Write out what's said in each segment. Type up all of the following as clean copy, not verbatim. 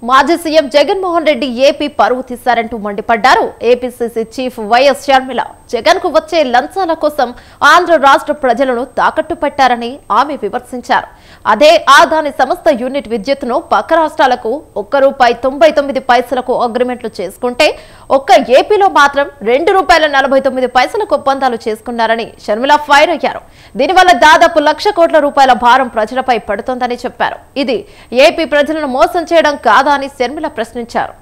మాజీ CM Jaganmohan Reddy AP పరువు తీశారంటూ మండిపడ్డారు. APCC chief YS Sharmila Jagan కు వచ్చే లంచాల కోసం ఆంధ్ర రాష్ట్ర ప్రజలను తాకట్టు పెట్టారని ఆమె విమర్శించారు. అదే ఆదాని సంస్థ యూనిట్ విద్యుత్తును పక్క రాష్ట్రాలకు ₹1.99 అగ్రిమెంట్లు చేసుకుంటే ఒక్క ఏపీలో మాత్రం ₹2.49 ఒప్పందాలు చేసుకున్నారని షర్మిల ఫైర్ అయ్యారు. దీనివల్ల దాదాపు ₹1,00,000 కోట్ల భారం ప్రజలపై పడుతోందని చెప్పారు. ఇది ఏపీ ప్రజలను మోసం చేయడం కాదా అని షర్మిల ప్రశ్నించారు.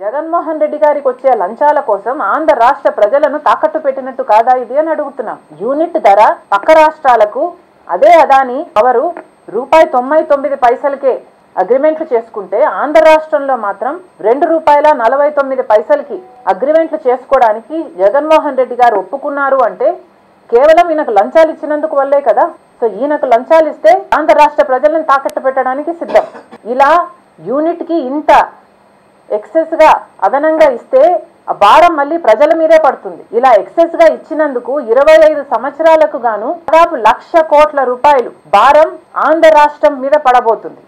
జగన్మోహన్ రెడ్డి గారికి వచ్చే లంచాల కోసం ఆంధ్ర రాష్ట్ర ప్రజలను తాకట్టు పెట్టినట్టు కాదా ఇది అని అడుగుతున్నాం. యూనిట్ ధర పక్క రాష్ట్రాలకు అదే అదాని పవరు ₹99 అగ్రిమెంట్లు చేసుకుంటే ఆంధ్ర రాష్ట్రంలో మాత్రం ₹2.49 అగ్రిమెంట్లు చేసుకోవడానికి జగన్మోహన్ రెడ్డి గారు ఒప్పుకున్నారు అంటే కేవలం ఈయనకు లంచాలు ఇచ్చినందుకు వల్లే కదా. సో ఈయనకు లంచాలు ఇస్తే ఆంధ్ర రాష్ట్ర ప్రజలను తాకట్టు పెట్టడానికి సిద్ధం. ఇలా యూనిట్ కి ఇంత ఎక్సెస్ గా అదనంగా ఇస్తే ఆ భారం మళ్ళీ ప్రజల మీదే పడుతుంది. ఇలా ఎక్సెస్ గా ఇచ్చినందుకు 25 సంవత్సరాలకు గాను దాదాపు ₹1,00,000 కోట్ల భారం ఆంధ్ర రాష్ట్రం మీద పడబోతుంది,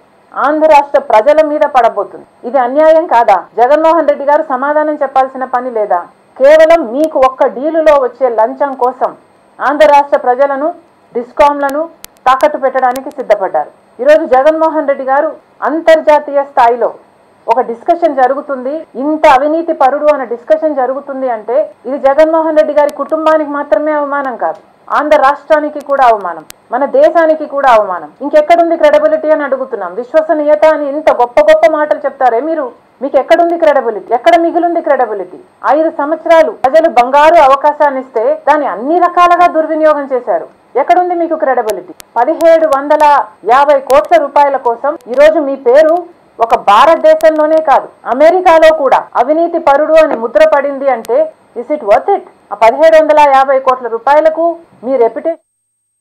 ఆంధ్ర రాష్ట్ర ప్రజల మీద పడబోతుంది. ఇది అన్యాయం కాదా? జగన్మోహన్ రెడ్డి గారు సమాధానం చెప్పాల్సిన పని లేదా? కేవలం మీకు ఒక్క డీలులో వచ్చే లంచం కోసం ఆంధ్ర రాష్ట్ర ప్రజలను డిస్కాంలను తాకట్టు పెట్టడానికి సిద్ధపడ్డారు. ఈరోజు జగన్మోహన్ రెడ్డి గారు అంతర్జాతీయ స్థాయిలో ఒక డిస్కషన్ జరుగుతుంది, ఇంత అవినీతి పరుడు అనే డిస్కషన్ జరుగుతుంది అంటే ఇది జగన్మోహన్ రెడ్డి గారి కుటుంబానికి మాత్రమే అవమానం కాదు, ఆంధ్ర రాష్ట్రానికి కూడా అవమానం, మన దేశానికి కూడా అవమానం. ఇంకెక్కడుంది క్రెడిబిలిటీ అని అడుగుతున్నాం. విశ్వసనీయత అని ఇంత గొప్ప గొప్ప మాటలు చెప్తారే మీరు, మీకు ఎక్కడుంది క్రెడిబిలిటీ? ఎక్కడ మిగిలింది క్రెడిబిలిటీ? 5 సంవత్సరాలు ప్రజలు బంగారు అవకాశాన్ని ఇస్తే దాన్ని అన్ని రకాలుగా దుర్వినియోగం చేశారు. ఎక్కడుంది మీకు క్రెడిబిలిటీ? ₹1,750 కోట్ల కోసం ఈరోజు మీ పేరు ఒక భారతదేశంలోనే కాదు అమెరికాలో కూడా అవినీతి పరుడు అని ముద్ర పడింది అంటే ఇస్ ఇట్ వర్త్ ఇట్? ఆ ₹1,750 కోట్ల మీ రెప్యుటేషన్